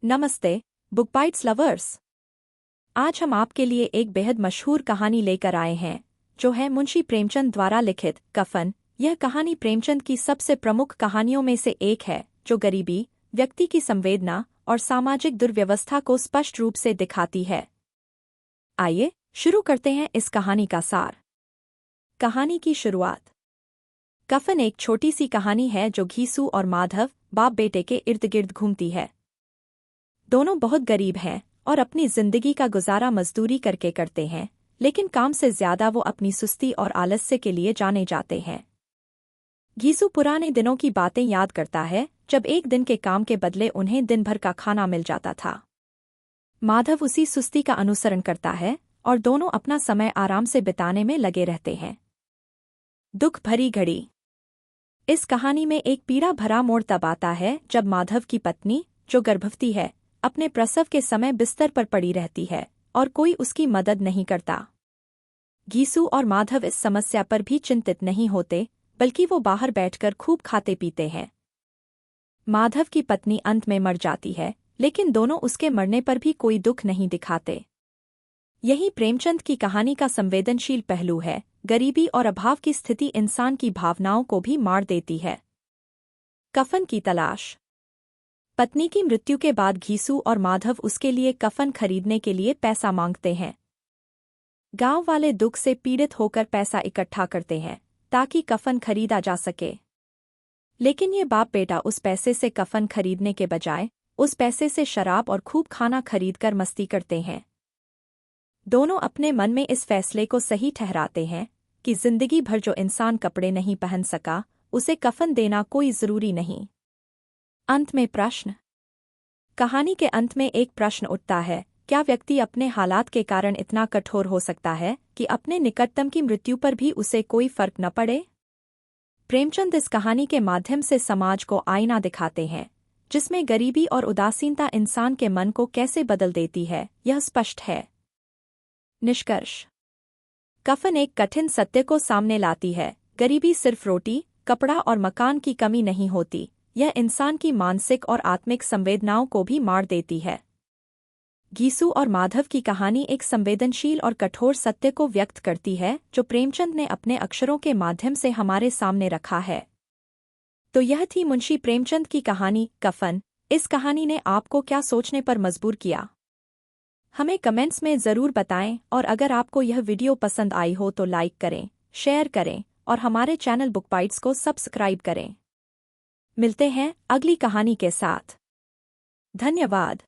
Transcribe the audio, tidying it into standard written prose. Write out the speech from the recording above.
नमस्ते book bytes lovers. आज हम आपके लिए एक बेहद मशहूर कहानी लेकर आए हैं जो है मुंशी प्रेमचंद द्वारा लिखित कफन। यह कहानी प्रेमचंद की सबसे प्रमुख कहानियों में से एक है जो गरीबी, व्यक्ति की संवेदना और सामाजिक दुर्व्यवस्था को स्पष्ट रूप से दिखाती है। आइए शुरू करते हैं इस कहानी का सार। कहानी की शुरुआत। कफन एक छोटी सी कहानी है जो घीसू और माधव बाप बेटे के इर्द गिर्द घूमती है। दोनों बहुत गरीब हैं और अपनी जिंदगी का गुजारा मजदूरी करके करते हैं, लेकिन काम से ज्यादा वो अपनी सुस्ती और आलस्य के लिए जाने जाते हैं। घीसू पुराने दिनों की बातें याद करता है जब एक दिन के काम के बदले उन्हें दिन भर का खाना मिल जाता था। माधव उसी सुस्ती का अनुसरण करता है और दोनों अपना समय आराम से बिताने में लगे रहते हैं। दुख भरी घड़ी। इस कहानी में एक पीड़ा भरा मोड़ तब आता है जब माधव की पत्नी, जो गर्भवती है, अपने प्रसव के समय बिस्तर पर पड़ी रहती है और कोई उसकी मदद नहीं करता। घीसू और माधव इस समस्या पर भी चिंतित नहीं होते, बल्कि वो बाहर बैठकर खूब खाते पीते हैं। माधव की पत्नी अंत में मर जाती है, लेकिन दोनों उसके मरने पर भी कोई दुख नहीं दिखाते। यही प्रेमचंद की कहानी का संवेदनशील पहलू है। गरीबी और अभाव की स्थिति इंसान की भावनाओं को भी मार देती है। कफन की तलाश। पत्नी की मृत्यु के बाद घीसू और माधव उसके लिए कफन खरीदने के लिए पैसा मांगते हैं। गांव वाले दुख से पीड़ित होकर पैसा इकट्ठा करते हैं ताकि कफन खरीदा जा सके, लेकिन ये बाप बेटा उस पैसे से कफन खरीदने के बजाय उस पैसे से शराब और खूब खाना खरीदकर मस्ती करते हैं। दोनों अपने मन में इस फैसले को सही ठहराते हैं कि जिंदगी भर जो इंसान कपड़े नहीं पहन सका, उसे कफन देना कोई जरूरी नहीं। अंत में प्रश्न। कहानी के अंत में एक प्रश्न उठता है, क्या व्यक्ति अपने हालात के कारण इतना कठोर हो सकता है कि अपने निकटतम की मृत्यु पर भी उसे कोई फर्क न पड़े? प्रेमचंद इस कहानी के माध्यम से समाज को आईना दिखाते हैं, जिसमें गरीबी और उदासीनता इंसान के मन को कैसे बदल देती है, यह स्पष्ट है। निष्कर्ष। कफन एक कठिन सत्य को सामने लाती है। गरीबी सिर्फ रोटी, कपड़ा और मकान की कमी नहीं होती, यह इंसान की मानसिक और आत्मिक संवेदनाओं को भी मार देती है। घीसू और माधव की कहानी एक संवेदनशील और कठोर सत्य को व्यक्त करती है जो प्रेमचंद ने अपने अक्षरों के माध्यम से हमारे सामने रखा है। तो यह थी मुंशी प्रेमचंद की कहानी कफन। इस कहानी ने आपको क्या सोचने पर मजबूर किया? हमें कमेंट्स में ज़रूर बताएं, और अगर आपको यह वीडियो पसंद आई हो तो लाइक करें, शेयर करें और हमारे चैनल बुक बाइट्स को सब्सक्राइब करें। मिलते हैं अगली कहानी के साथ। धन्यवाद।